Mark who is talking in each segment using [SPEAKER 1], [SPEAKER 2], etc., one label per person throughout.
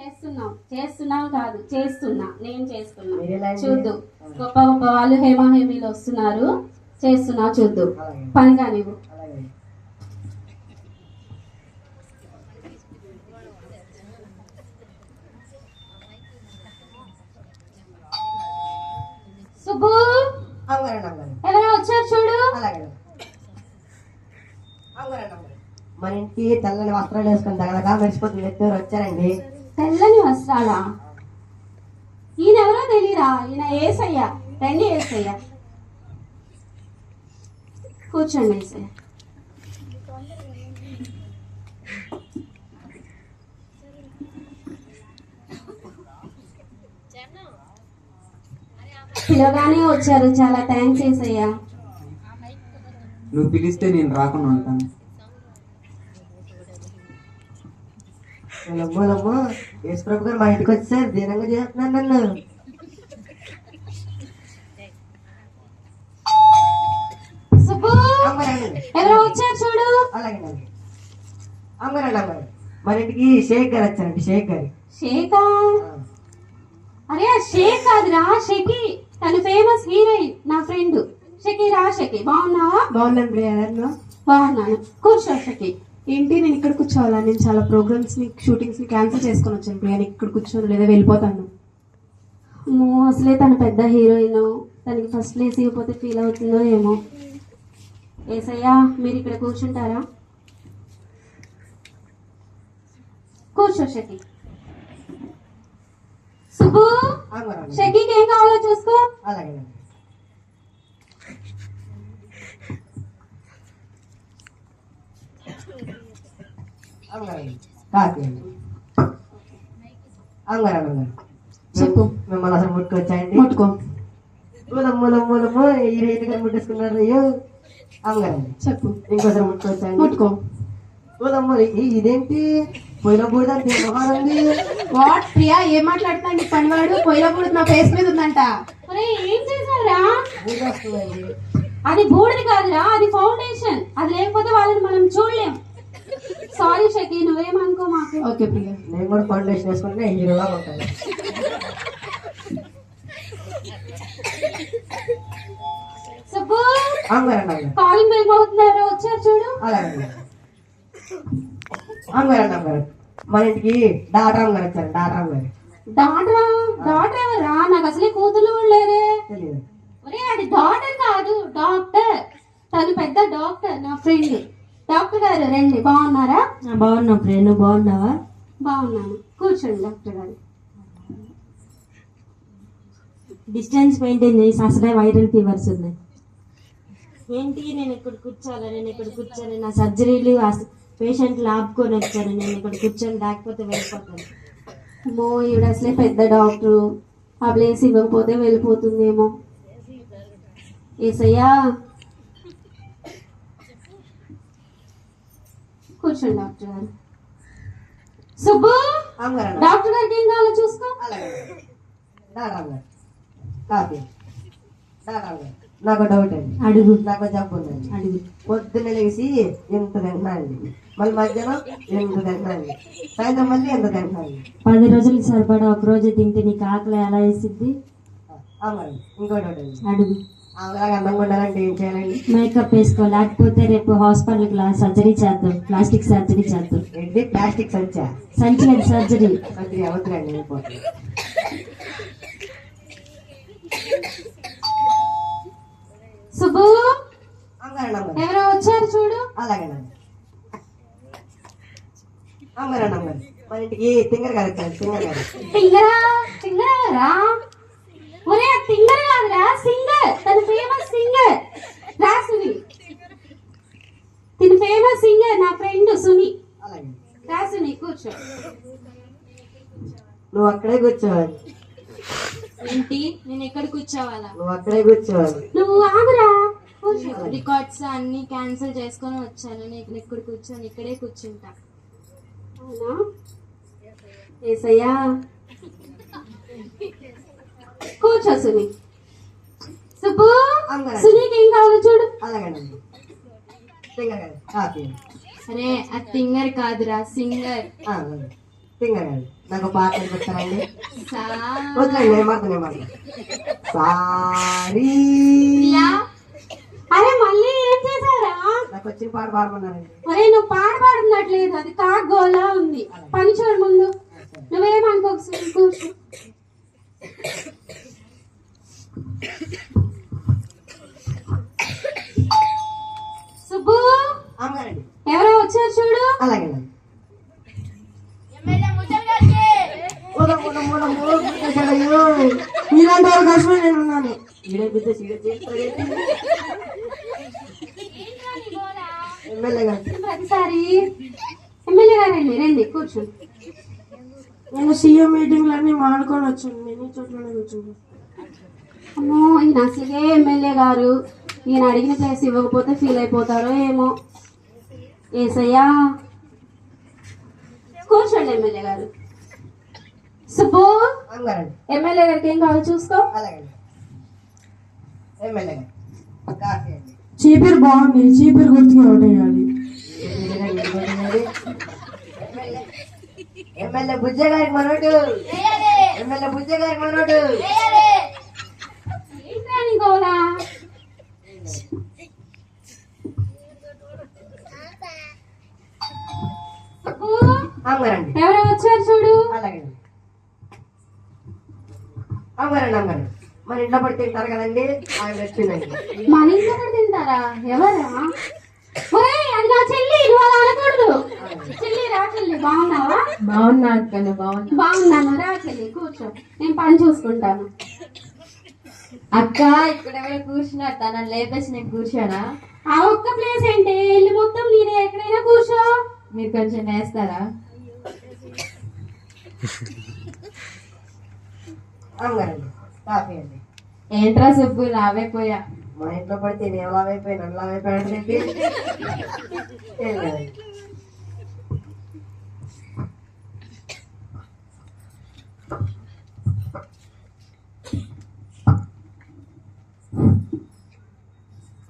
[SPEAKER 1] చేస్తున్నాం కాదు, చేస్తున్నా, నేను చేస్తున్నా. చూద్దు, గొప్ప గొప్ప వాళ్ళు హేమా హేమీలు వస్తున్నారు, చేస్తున్నా, చూద్దు. పని కానివ్వు. సుబ్బు, ఎవరైనా వచ్చారు చూడు.
[SPEAKER 2] మన ఇంటికి తెల్లని వస్త్రాలు వేసుకుని దగ్గరగా మెరిసిపోతుంది. ఎవరు వచ్చారండి?
[SPEAKER 1] తెల్లని వస్త్రాలా? ఈయనెవరో తెలీరా? ఈయన ఏసయ్య. రండి ఏసయ్య, కూర్చోండి ఏసయ్య. పిలవగానే వచ్చారు, చాలా థ్యాంక్స్ ఏసయ్య.
[SPEAKER 3] నువ్వు పిలిస్తే నేను రాకుండా ఉంటాను.
[SPEAKER 2] యేసుప్రభు గారు మా ఇంటికి వచ్చారు, దీనంగా చేస్తున్నాను నన్ను.
[SPEAKER 1] సుబ్బు, ఎవరో వచ్చారు చూడు.
[SPEAKER 2] అలాగే అమ్మగారు, మన ఇంటికి షేక్ గారు వచ్చారండి. షేక్ గారు.
[SPEAKER 1] షేకా? అరే షేక్ కాదురా, షకి. తను ఫేమస్ హీరోయిన్, నా ఫ్రెండ్ షకి. రా షకి, బాగున్నావా?
[SPEAKER 4] బాగున్నాను ప్రియా.
[SPEAKER 1] బాగున్నాను, కూర్చో షకి.
[SPEAKER 4] ఏంటి నేను ఇక్కడ కూర్చోవాలా? నేను చాలా ప్రోగ్రామ్స్ ని షూటింగ్స్ ని క్యాన్సిల్ చేసుకొని వచ్చాను ప్రియా. నేను ఇక్కడ కూర్చోను, లేదా వెళ్ళిపోతాను.
[SPEAKER 1] అసలే తను పెద్ద హీరోయిన్, తనకి ఫస్ట్ ప్లేస్ ఇవ్వకపోతే ఫీల్ అవుతుందో ఏమో. ఏసయ్యా, మీరు ఇక్కడ కూర్చుంటారా? కూర్చో షకి. సుబ్బు, షకీకి ఏం కావాలో చూసుకో.
[SPEAKER 2] అలాగే
[SPEAKER 4] చెప్పు.
[SPEAKER 2] మిమ్మల్ని అసలు ముట్టుకొచ్చాయండి?
[SPEAKER 4] ముట్టుకో.
[SPEAKER 2] మూలము ఈ రేటు గారు ముట్టేసుకున్నారు. అయ్యో అమ్మగారండి.
[SPEAKER 4] చెప్పు.
[SPEAKER 2] ఇంకోసారి ముట్టుకొచ్చాయండి?
[SPEAKER 4] ముట్టుకో.
[SPEAKER 2] ఇదేంటి పొయ్యిలో బూడిదంటే మొహాలండి?
[SPEAKER 4] వాట్ ప్రియా, ఏం మాట్లాడుతున్నాడు నీ పనివాడు? పొయ్యిలో బూడిద నా ఫేస్ మీద ఉందంట.
[SPEAKER 1] ఏం చేశారా? అది బూడిది కాదురా, అది ఫౌండేషన్. అది లేకపోతే వాళ్ళని మనం చూడలేం. సారీ షకి, నువ్వేమనుకో మాకు.
[SPEAKER 4] ఓకే ప్రియా.
[SPEAKER 2] నేను కూడా ఫౌండేషన్ వేసుకుంటే హీరోలా ఉంటాను.
[SPEAKER 1] సుబ్బు,
[SPEAKER 2] అమ్మగారండి.
[SPEAKER 1] కాలింగ్ బెల్ మోగుతుంది, ఎవరో వచ్చారు చూడు.
[SPEAKER 2] అలాగే అమ్మగారు, మన ఇంటికి డాక్టర్ అమ్మగారు వచ్చారు. డాక్టర్ అమ్మగారు.
[SPEAKER 1] డాక్టర్ ఎవరా? నాకు అసలే కూతురు కూడా లేరే.
[SPEAKER 2] తెలియదు.
[SPEAKER 1] ఒరే, అది డాక్టర్ కాదు, డాక్టర్. తను పెద్ద డాక్టర్, నా ఫ్రెండ్. డాక్టర్ గారు రండి. బాగున్నారా?
[SPEAKER 4] బాగున్నా ప్రియా, నువ్వు బాగున్నావా?
[SPEAKER 1] బాగున్నాను, కూర్చోండి డాక్టర్ గారు.
[SPEAKER 4] డిస్టెన్స్ మెయింటైన్ చేసి అసలే వైరల్ ఫీవర్స్ ఉన్నాయి. ఏంటి నేను ఇక్కడ కూర్చోాలి, నా సర్జరీలు పేషెంట్లు ఆపుకొని వచ్చాను. నేను ఇక్కడ కూర్చొని లేకపోతే వెళ్ళిపోతాను.
[SPEAKER 1] అమ్మో, ఈవిడ అసలే పెద్ద డాక్టరు. ఆ ప్లేస్ ఇవ్వకపోతే వెళ్ళిపోతుందేమో. ఏసయ్యా, కూర్చోండి డాక్టర్ గారు. సుబ్బు, డాక్టర్ గారికి ఏం కావాలో చూసుకో.
[SPEAKER 2] నాకు డౌట్ అండి.
[SPEAKER 4] అడుగు.
[SPEAKER 2] నాకు జబ్బు ఉందండి.
[SPEAKER 4] అడుగు.
[SPEAKER 2] పొద్దున్న లేచి ఎంత తింటున్నాండి, మళ్ళీ మధ్యాహ్నం ఎంత తింటున్నాండి, సాయంత్రం మళ్ళీ ఎంత తింటున్నాండి.
[SPEAKER 4] 10 రోజులకి సరిపడా ఒక రోజు తింటే నీకు ఆకలి ఎలా వేసిద్ది?
[SPEAKER 2] అవునండి. ఇంకో డౌట్ అండి.
[SPEAKER 4] అడుగు.
[SPEAKER 2] అలాగే అందంగా ఉండాలంటే ఏం చేయాలండి?
[SPEAKER 4] మేకప్ వేసుకో, లేకపోతే రేపు హాస్పిటల్కి సర్జరీ చేద్దాం. ప్లాస్టిక్ సర్జరీ చేద్దాం.
[SPEAKER 2] ఏంటి ప్లాస్టిక్ సంచా?
[SPEAKER 4] సంచి లేదు, సర్జరీ.
[SPEAKER 2] సర్జరీ అవుతుందండి. వెళ్ళిపోతుంది.
[SPEAKER 1] సుబ్బు, ఎవరో వచ్చారు చూడు.
[SPEAKER 2] అలాగేనండి. అమ్మగారు, మన ఇంటికి తింగర్ గారు వచ్చారు.
[SPEAKER 1] సింగరా? ఒరే, సింగర్ కాదురా, సింగర్. తను ఫేమస్ సింగర్. రా సుని, తిను ఫేమస్ సింగర్, నా ఫ్రెండ్ సుని.
[SPEAKER 2] అలాగే
[SPEAKER 1] రా సుని, కూర్చో.
[SPEAKER 2] నువ్వు అక్కడే కూర్చోవాలి.
[SPEAKER 4] ఏంటి నేను ఎక్కడ కూర్చోవాలా?
[SPEAKER 2] నువ్వు అక్కడే కూర్చోవాలి.
[SPEAKER 1] నువ్వు ఆగురా, కూర్చో.
[SPEAKER 4] రికార్డ్స్ అన్ని క్యాన్సిల్ చేసుకొని వచ్చాను. నేను ఇక్కడ కూర్చొని ఇక్కడే కూర్చుంటా.
[SPEAKER 1] అవునా? ఏసయ్యా, కూర్చో సుని. సుబ్బు, సునీకి ఏం కావాలో చూడు.
[SPEAKER 2] అలాగేనండి. తింగర్ గారు కాఫీ.
[SPEAKER 4] అరే అది సింగర్ కాదురా, సింగర్.
[SPEAKER 2] సింగర్ అండి. నాకు పాట నేర్పిస్తారండి? వద్దులేండి, నేను మాత్రం సారీ.
[SPEAKER 1] అరే మళ్ళీ ఏం చేశారా?
[SPEAKER 2] నాకు వచ్చిన పాట పాడమన్నారండి.
[SPEAKER 1] అరే నువ్వు పాడట్లేదు, అది కాగోలా ఉంది. పని చూడు ముందు, నువ్వేమనుకోకు. కూర్చో. సుబ్బు,
[SPEAKER 2] అమ్మగారండి.
[SPEAKER 1] ఎవరో వచ్చారు చూడు.
[SPEAKER 2] అలాగేనండి. మీలాంటి వాళ్ళ కోసమే నేను ఉన్నాను. ఎమ్మెల్యే గారు.
[SPEAKER 1] ప్రతిసారి ఎమ్మెల్యే గారు రండి కూర్చోండి.
[SPEAKER 2] నేను సీఎం మీటింగ్లన్నీ మానుకొని వచ్చాను. నేను చోట్లనే కూర్చున్నాను.
[SPEAKER 1] అమ్మో, ఈయన అసలుగే ఎమ్మెల్యే గారు. ఈయన అడిగిన ప్లేస్ ఇవ్వకపోతే ఫీల్ అయిపోతారో ఏమో. ఏసయ్యా, కూర్చోండి ఎమ్మెల్యే గారు. సుబ్బు,
[SPEAKER 2] అమ్మగారండి.
[SPEAKER 1] ఎమ్మెల్యే గారికి ఏం కావాలో చూసుకో.
[SPEAKER 2] అలాగండి. ఎమ్మెల్యే గారు కాఫీ అండి.
[SPEAKER 5] చీపిరి బాగుంది, చీపిరి గుర్తుగా ఓటేయాలి.
[SPEAKER 2] ఎమ్మెల్యే బుజ్జ గారికి మనోడు. ఎమ్మెల్యే బుజ్జ గారికి మనోడు.
[SPEAKER 1] ఏంట్రా నీ గోలా? సుబ్బు,
[SPEAKER 2] అమ్మగారండి.
[SPEAKER 1] ఎవరో వచ్చారు చూడు.
[SPEAKER 2] అలాగండి. అమ్మగారండి. మన ఇంట్లో పడి తింటారు కదండి, ఆయన వచ్చిందండి.
[SPEAKER 1] మన ఇంట్లో కూడా తింటారా? ఎవరా? ఒరేయ్, అది నా చెల్లి, నువ్వు అలా అనకూడదు. చెల్లి రా, చెల్లి బాగున్నావా?
[SPEAKER 5] బాగున్నా అక్క, బాగున్నా.
[SPEAKER 1] బాగున్నాను రా చెల్లి, కూర్చో, నేను పని చూసుకుంటాను.
[SPEAKER 4] అక్క ఇక్కడ కూర్చున్నా, తనని లేపేసి నేను కూర్చోనా?
[SPEAKER 1] ఆ ఒక్క ప్లేస్ ఏంటి, ఇల్లు మొత్తం నీదే, ఎక్కడైనా కూర్చో.
[SPEAKER 4] మీరు కొంచెం వేస్తారా?
[SPEAKER 2] అమ్మగారండి కాఫీ అండి.
[SPEAKER 4] ఏంట్రా సుబ్బు లావైపోయా?
[SPEAKER 2] మా ఇంట్లో పడితే నేను లావైపోయి నన్ను లావైపోయాడు. ఏం లేదండి.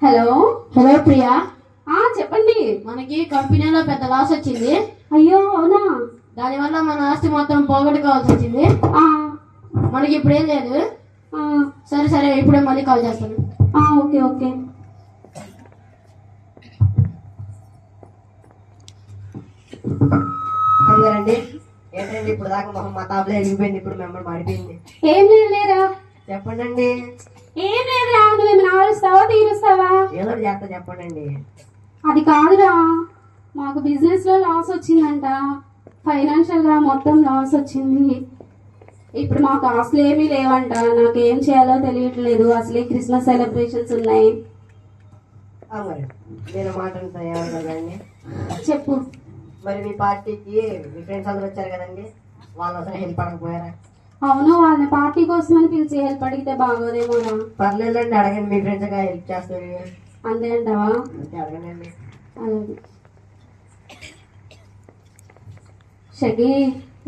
[SPEAKER 1] హలో
[SPEAKER 4] హలో ప్రియా,
[SPEAKER 1] చెప్పండి.
[SPEAKER 4] మనకి కంపెనీలో పెద్ద లాస్ వచ్చింది.
[SPEAKER 1] అయ్యో అవునా?
[SPEAKER 4] దానివల్ల మన ఆస్తి మొత్తం పోగొట్టుకోవాల్సి వచ్చింది.
[SPEAKER 1] ఆ,
[SPEAKER 4] మనకి ఇప్పుడు ఏం లేదు.
[SPEAKER 1] ఆ,
[SPEAKER 4] సరే ఇప్పుడే మళ్ళీ కాల్ చేస్తాను.
[SPEAKER 1] Okay okay.
[SPEAKER 2] అమ్మగారండి ఏంటండి ఇప్పుడు దాకా మా తాపలే ఎగిపోయింది, ఇప్పుడు మిమ్మల్ని మాడిపోయింది.
[SPEAKER 1] ఏం లేదు లేరా,
[SPEAKER 2] చెప్పండి.
[SPEAKER 1] ఏం లేదురా. నువ్వేమైనా ఆరుస్తావా తీరుస్తావా?
[SPEAKER 2] ఏదో ఒకటి చేస్తా, చెప్పండి.
[SPEAKER 1] అది కాదురా, మాకు బిజినెస్ లో లాస్ వచ్చిందంట. ఫైనాన్షియల్ గా మొత్తం లాస్ వచ్చింది. ఇప్పుడు మాకు ఆస్తులు ఏమీ లేవంట. నాకేం చేయాలో తెలియట్లేదు. అసలే క్రిస్మస్ సెలబ్రేషన్స్ ఉన్నాయి.
[SPEAKER 2] అమ్మగారండి నేను మాట్లాడుతాను ఏమన్నా కదండి.
[SPEAKER 1] చెప్పు.
[SPEAKER 2] మరి మీ పార్టీకి మీ ఫ్రెండ్స్ అందరూ వచ్చారు కదండి, వాళ్ళు అసలు హెల్ప్ అడగపోయారా?
[SPEAKER 1] అవును, వాళ్ళని పార్టీ కోసం అని పిలిచి హెల్ప్ అడిగితే బాగోదేమోరా.
[SPEAKER 2] పర్లేదండి, అడగండి. మీ ఫ్రెండ్స్ హెల్ప్ చేస్తారు
[SPEAKER 1] అంతే అంటావా?
[SPEAKER 2] అంతే, అడగండి.
[SPEAKER 1] అలాగే. షకి,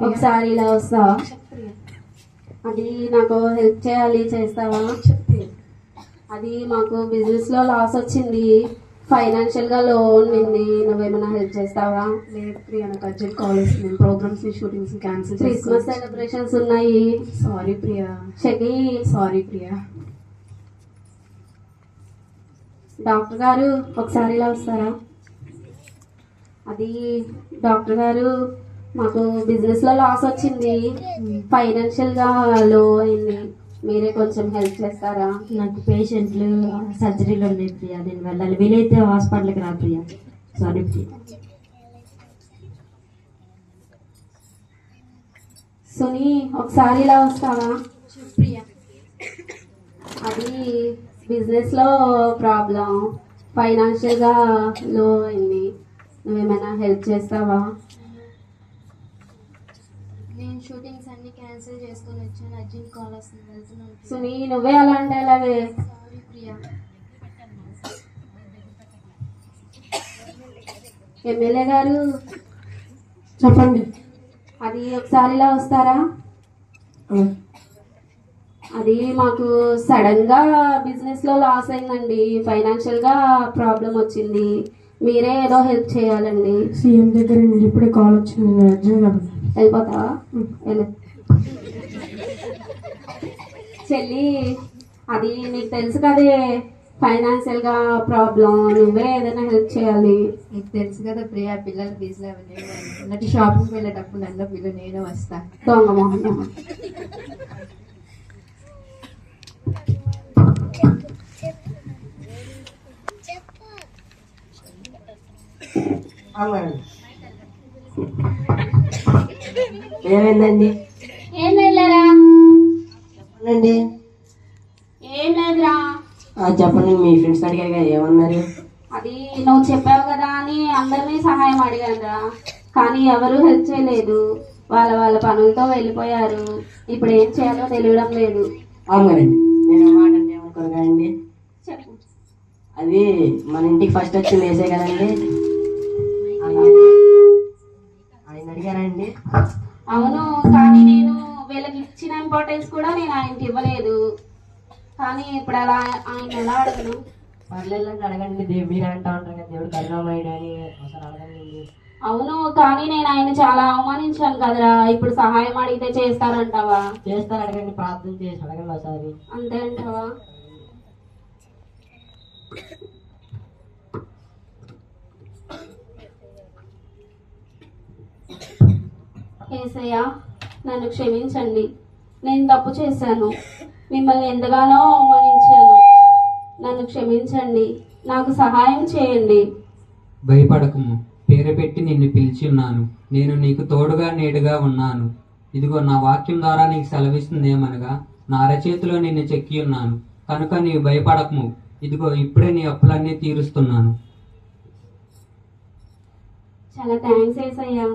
[SPEAKER 1] ఒకసారి ఇలా వస్తావా? అది నాకు హెల్ప్ చేయాలి, చేస్తావా? అది మాకు బిజినెస్ లో లాస్ వచ్చింది. ఫైనాన్షియల్ గా లోన్ ఉంది. నువ్వేమైనా హెల్ప్ చేస్తావా?
[SPEAKER 5] లేదు ప్రియా, నాకు అర్జెంట్ కాల్ వస్తుంది. Programs shootings cancel.
[SPEAKER 1] Christmas celebrations ఉన్నాయి.
[SPEAKER 5] సారీ ప్రియా.
[SPEAKER 1] షకి,
[SPEAKER 5] సారీ ప్రియా.
[SPEAKER 1] డాక్టర్ గారు ఒకసారి ఇలా వస్తారా? అది డాక్టర్ గారు, మాకు బిజినెస్ లో లాస్ వచ్చింది. ఫైనాన్షియల్ గా లో అయింది. మీరే కొంచెం హెల్ప్ చేస్తారా?
[SPEAKER 4] నాకు పేషెంట్లు సర్జరీలు ఉన్నాయి ప్రియా, నేను వెళ్ళాలి. వీలైతే హాస్పిటల్కి రా ప్రియా. సారీ ప్రియా.
[SPEAKER 1] సునీ, ఒకసారి ఇలా వస్తావా?
[SPEAKER 4] ప్రియా,
[SPEAKER 1] అది బిజినెస్ లో ప్రాబ్లం, ఫైనాన్షియల్ గా లో అయింది. నువ్వేమైనా హెల్ప్ చేస్తావా?
[SPEAKER 6] నేను షూటింగ్స్ అన్ని క్యాన్సిల్ చేసుకొని వచ్చాను. అర్జెంట్ కాల్ వస్తుంది, వెళ్తున్నాను.
[SPEAKER 1] సునీ, నువ్వే అలా అంటే అలాగే.
[SPEAKER 6] సారీ ప్రియా.
[SPEAKER 1] ఎమ్మెల్యే గారు
[SPEAKER 5] చెప్పండి.
[SPEAKER 1] అది ఒకసారి ఇలా వస్తారా? అది మాకు సడన్ గా బిజినెస్ లో లాస్ అయిందండి. ఫైనాన్షియల్ గా ప్రాబ్లం వచ్చింది. మీరే ఏదో హెల్ప్ చేయాలండి.
[SPEAKER 5] సీఎం దగ్గర మీరు ఇప్పుడే కాల్ వచ్చింది, నేను అర్జెంట్గా
[SPEAKER 1] వెళ్ళిపోతావా వెళ్ళు. చెల్లి, అది నీకు తెలుసు కదే ఫైనాన్షియల్ గా ప్రాబ్లం, నువ్వే ఏదైనా హెల్ప్ చేయాలి.
[SPEAKER 7] నీకు తెలుసు కదా ప్రియా, పిల్లల ఫీజులు అవన్నీ అన్నట్టు షాపింగ్కి వెళ్ళేటప్పుడు నన్ను పిల్లలు నేను వస్తా.
[SPEAKER 1] దొంగ మొహం.
[SPEAKER 2] అవునండి. ఏమైందండి?
[SPEAKER 1] ఏం లేదురా.
[SPEAKER 2] చెప్పండి.
[SPEAKER 1] ఏం లేదురా.
[SPEAKER 2] చెప్పండి, మీ ఫ్రెండ్స్ అడిగారు కదా, ఏమన్నారు?
[SPEAKER 1] అది నువ్వు చెప్పావు కదా అని అందరినీ సహాయం అడిగానురా, కానీ ఎవరు హెల్ప్ చేయలేదు. వాళ్ళ వాళ్ళ పనులతో వెళ్ళిపోయారు. ఇప్పుడు ఏం చేయాలో తెలియడం లేదు.
[SPEAKER 2] అవునండి. నేను మాట అంటే ఏమనుకోరు కదండి,
[SPEAKER 1] చెప్పు.
[SPEAKER 2] అది మన ఇంటికి ఫస్ట్ వచ్చింది వేసే కదండి, ఆయన అడిగారండి.
[SPEAKER 1] అవును, కానీ నేను వీళ్ళకి ఇచ్చిన ఇంపార్టెన్స్ కూడా నేను ఆయనకి ఇవ్వలేదు. కానీ ఇప్పుడు అలా ఆయన ఎలా అడగను?
[SPEAKER 2] పర్లేదండి, అడగండి. మీరు అంటా ఉంటారు కదా, దేవుడు కరుణామయుడు అని, ఒకసారి అడగండి.
[SPEAKER 1] అవును, కానీ నేను ఆయన చాలా అవమానించాను కదరా. ఇప్పుడు సహాయం అడిగితే చేస్తారంటావా?
[SPEAKER 2] చేస్తారు, అడగండి. ప్రార్థన చేసి అడగండి ఒకసారి.
[SPEAKER 1] అంతే అంటావా? యేసయ్యా, నన్ను క్షమించండి. నేను తప్పు చేశాను, మిమ్మల్ని ఎంతగానో అవమానించాను. నన్ను క్షమించండి, నాకు సహాయం చేయండి.
[SPEAKER 3] భయపడకము, పేరు పెట్టి నిన్ను పిలిచి ఉన్నాను. నేను నీకు తోడుగా నేడుగా ఉన్నాను. ఇదిగో నా వాక్యం ద్వారా నీకు సెలవిస్తుంది ఏమనగా, నా అరచేతిలో నిన్ను చెక్కి ఉన్నాను కనుక నీవు భయపడకము. ఇదిగో ఇప్పుడే నీ అప్పులన్నీ తీరుస్తున్నాను.
[SPEAKER 1] చాలా థ్యాంక్స్ యేసయ్యా.